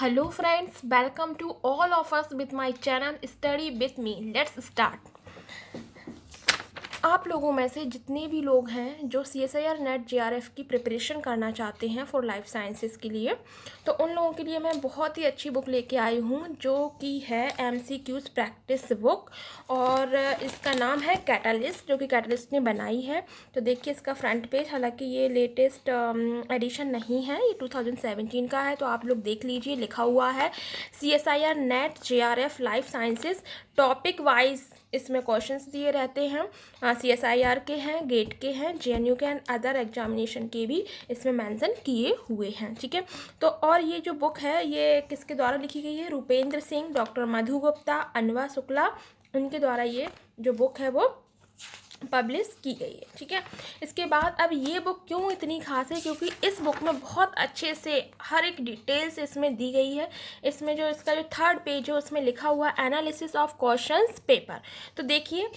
Hello friends, welcome to all of us with my channel Study with me. Let's start. आप लोगों में से जितने भी लोग हैं जो CSIR नेट JRF की प्रिपरेशन करना चाहते हैं फॉर लाइफ साइंसेस के लिए, तो उन लोगों के लिए मैं बहुत ही अच्छी बुक लेके आई हूँ जो कि है MCQs प्रैक्टिस बुक और इसका नाम है कैटलिस्ट, जो कि कैटलिस्ट ने बनाई है। तो देखिए इसका फ्रंट पेज, हालांकि ये लेटेस्ट एडिशन नहीं है, ये 2017 का है, तो आप लोग देख लीजिए। लिखा हुआ है CSIR net JRF life sciences, topic wise इसमें क्वेश्चंस दिए रहते हैं। CSIR के हैं, गेट के हैं, JNU के एंड अदर एग्जामिनेशन के भी इसमें मेंशन किए हुए हैं। ठीक है, तो और ये जो बुक है ये किसके द्वारा लिखी गई है? रूपेंद्र सिंह, डॉक्टर मधु गुप्ता, अनवा शुक्ला, उनके द्वारा ये जो बुक है वो पब्लिश की गई है। ठीक है, इसके बाद अब ये बुक क्यों इतनी खास है? क्योंकि इस बुक में बहुत अच्छे से हर एक डिटेल्स इसमें दी गई है। इसमें जो इसका जो थर्ड पेज है उसमें लिखा हुआ एनालिसिस ऑफ क्वेश्चंस पेपर। तो देखिए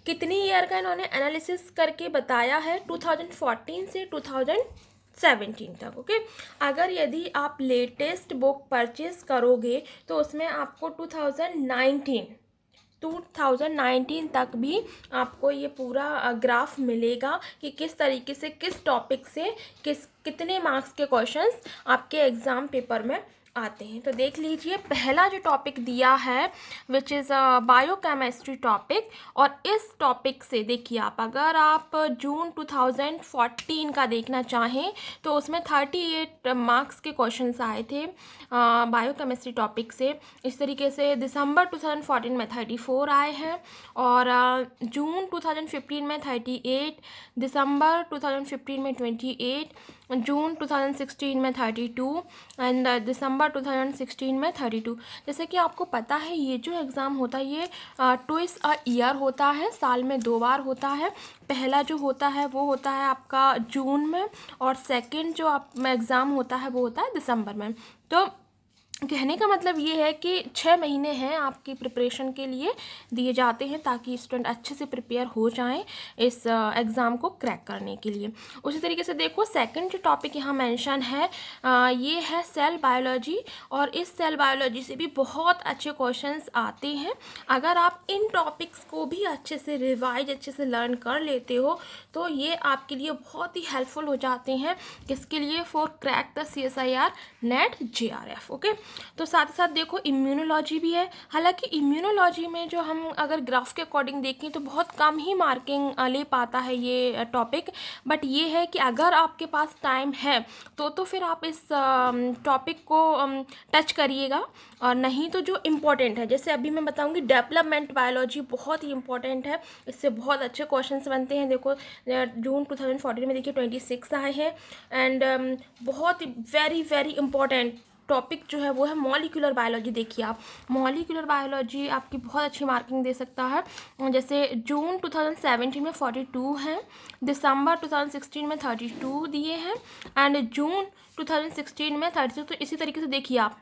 कितनी ईयर का इन्होंने एनालिसिस करके बताया है, 2014 से 2017 तक। ओके, अगर यदि आप लेटेस्ट बुक परचेज करोगे तो उसमें आपको 2019 तक भी आपको ये पूरा ग्राफ मिलेगा कि किस तरीके से किस टॉपिक से कितने मार्क्स के क्वेश्चंस आपके एग्ज़ाम पेपर में आते हैं। तो देख लीजिए, पहला जो टॉपिक दिया है विच इज़ बायोकेमिस्ट्री टॉपिक, और इस टॉपिक से देखिए अगर आप जून 2014 का देखना चाहें तो उसमें 38 मार्क्स के क्वेश्चंस आए थे बायोकेमिस्ट्री टॉपिक से। इस तरीके से दिसंबर 2014 में 34 आए हैं, और जून 2015 में 38, दिसंबर 2015 में 28, जून 2016 में 32 एंड दिसंबर 2016 में 32। जैसे कि आपको पता है ये जो एग्ज़ाम होता है ये ट्वाइस अ ईयर होता है, साल में 2 बार होता है। पहला जो होता है वो होता है आपका जून में, और सेकंड जो आप एग्ज़ाम होता है वो होता है दिसंबर में। तो कहने का मतलब ये है कि 6 महीने हैं आपकी प्रिपरेशन के लिए दिए जाते हैं ताकि स्टूडेंट अच्छे से प्रिपेयर हो जाएं इस एग्ज़ाम को क्रैक करने के लिए। उसी तरीके से देखो सेकंड जो टॉपिक यहाँ मेंशन है ये है सेल बायोलॉजी, और इस सेल बायोलॉजी से भी बहुत अच्छे क्वेश्चंस आते हैं। अगर आप इन टॉपिक्स को भी अच्छे से रिवाइज अच्छे से लर्न कर लेते हो तो ये आपके लिए बहुत ही हेल्पफुल हो जाते हैं। किसके लिए? For crack the CSIR net JRF। Okay, तो साथ ही साथ देखो इम्यूनोलॉजी भी है। हालांकि इम्यूनोलॉजी में जो हम अगर ग्राफ के अकॉर्डिंग देखें तो बहुत कम ही मार्किंग ले पाता है ये टॉपिक, बट ये है कि अगर आपके पास टाइम है तो फिर आप इस टॉपिक को टच करिएगा, और नहीं तो जो इम्पोर्टेंट है, जैसे अभी मैं बताऊंगी डेवलपमेंट बायोलॉजी बहुत ही इंपॉर्टेंट है, इससे बहुत अच्छे क्वेश्चंस बनते हैं। देखो जून 2014 में देखिए 26 आए हैं, एंड बहुत ही वेरी वेरी इंपॉर्टेंट टॉपिक जो है वो है मॉलिक्यूलर बायोलॉजी। देखिए आप मॉलिक्यूलर बायोलॉजी आपकी बहुत अच्छी मार्किंग दे सकता है। जैसे जून 2017 में 42 हैं, दिसंबर 2016 में 32 दिए हैं, एंड जून 2016 में 32। तो इसी तरीके से देखिए आप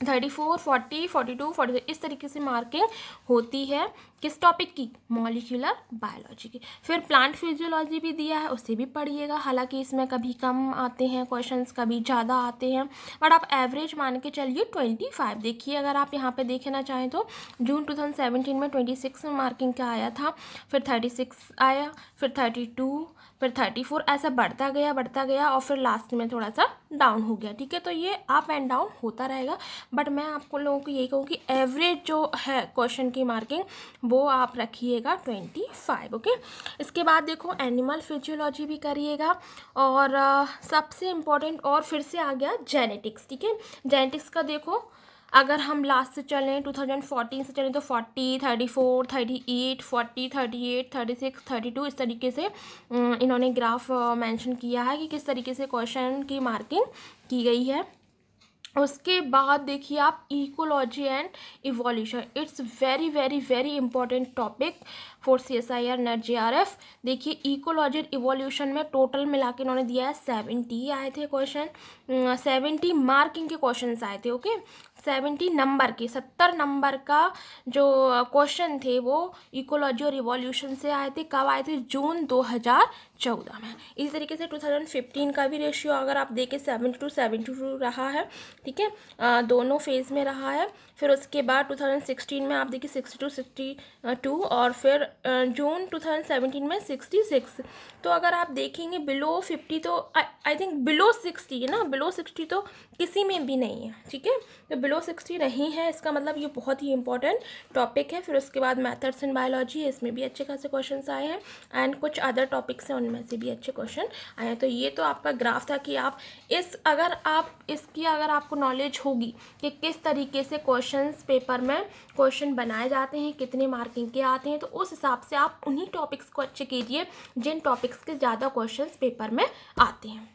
34, 40, 42, 43 इस तरीके से मार्किंग होती है किस टॉपिक की? मॉलिक्यूलर बायोलॉजी की। फिर प्लांट फिजियोलॉजी भी दिया है, उसे भी पढ़िएगा। हालांकि इसमें कभी कम आते हैं क्वेश्चंस, कभी ज़्यादा आते हैं, बट आप एवरेज मान के चलिए 25। देखिए अगर आप यहाँ पे देखना चाहें तो जून 2017 में 26 मार्किंग का आया था, फिर 36 आया, फिर 32, फिर 34, ऐसा बढ़ता गया और फिर लास्ट में थोड़ा सा डाउन हो गया। ठीक है, तो ये अप एंड डाउन होता रहेगा, बट मैं आपको लोगों को यही कहूँ कि एवरेज जो है क्वेश्चन की मार्किंग वो आप रखिएगा 25। ओके, इसके बाद देखो एनिमल फिजियोलॉजी भी करिएगा, और सबसे इम्पोर्टेंट और फिर से आ गया जेनेटिक्स। ठीक है, जेनेटिक्स का देखो अगर हम लास्ट से चलें 2014 से चलें तो 40, 34, 38, 40, 38, 36, 32 इस तरीके से इन्होंने ग्राफ मेंशन किया है कि किस तरीके से क्वेश्चन की मार्किंग की गई है। उसके बाद देखिए आप ecology and evolution, it's very very very important topic for CSIR net JRF। देखिए इकोलॉजी एंड इवोल्यूशन में टोटल मिला के इन्होंने दिया है 70 आए थे क्वेश्चन, 70 मार्किंग के क्वेश्चन आए थे। ओके, 70 नंबर के, 70 नंबर का जो क्वेश्चन थे वो इकोलॉजी और इवोल्यूशन से आए थे। कब आए थे? जून 14 में। इसी तरीके से 2015 का भी रेशियो अगर आप देखें 72 रहा है, ठीक है, दोनों फेज़ में रहा है। फिर उसके बाद 2016 में आप देखिए 62 और फिर जून 2017 में 66। तो अगर आप देखेंगे बिलो 50 तो आई थिंक बिलो 60 है ना, बिलो 60 तो किसी में भी नहीं है, ठीक है। तो बिलो 60 नहीं है, इसका मतलब ये बहुत ही इंपॉर्टेंट टॉपिक है। फिर उसके बाद मैथड्स इन बायोलॉजी, इसमें भी अच्छे खासे क्वेश्चन आए हैं, एंड कुछ अदर टॉपिक्स हैं उनमें से भी अच्छे क्वेश्चन आए हैं। तो ये तो आपका ग्राफ था कि आप अगर आपको नॉलेज होगी कि किस तरीके से क्वेश्चंस पेपर में क्वेश्चन बनाए जाते हैं, कितने मार्किंग के आते हैं, तो उस हिसाब से आप उन्हीं टॉपिक्स को अच्छे कीजिए जिन टॉपिक्स के ज़्यादा क्वेश्चंस पेपर में आते हैं।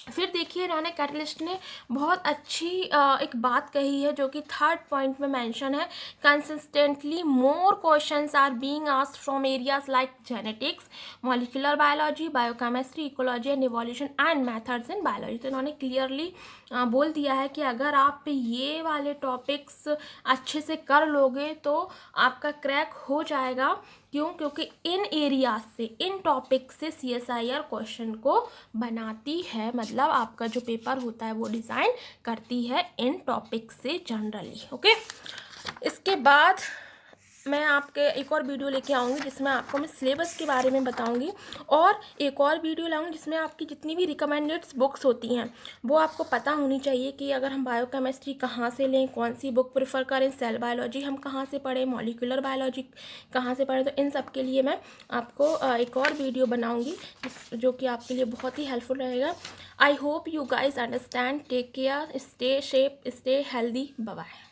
फिर देखिए राना कैटलिस्ट ने बहुत अच्छी एक बात कही है जो कि थर्ड पॉइंट में मेंशन है। Consistently more questions are being asked from areas like genetics, molecular biology, biochemistry, ecology and evolution and methods in biology. तो इन्होंने क्लियरली बोल दिया है कि अगर आप ये वाले टॉपिक्स अच्छे से कर लोगे तो आपका क्रैक हो जाएगा। क्यों? क्योंकि इन एरियाज से, इन टॉपिक से CSIR क्वेश्चन को बनाती है, मतलब आपका जो पेपर होता है वो डिज़ाइन करती है इन टॉपिक से जनरली। ओके, इसके बाद मैं आपके एक और वीडियो लेके आऊँगी जिसमें आपको मैं सिलेबस के बारे में बताऊँगी, और एक और वीडियो लाऊँगी जिसमें आपकी जितनी भी रिकमेंडेड बुक्स होती हैं वो आपको पता होनी चाहिए कि अगर हम बायोकेमिस्ट्री कहाँ से लें, कौन सी बुक प्रेफर करें, सेल बायोलॉजी हम कहाँ से पढ़ें, मॉलिक्यूलर बायोलॉजी कहाँ से पढ़ें। तो इन सब के लिए मैं आपको एक और वीडियो बनाऊँगी जो कि आपके लिए बहुत ही हेल्पफुल रहेगा। I hope you guys understand. Take care, stay safe, stay healthy, bye bye.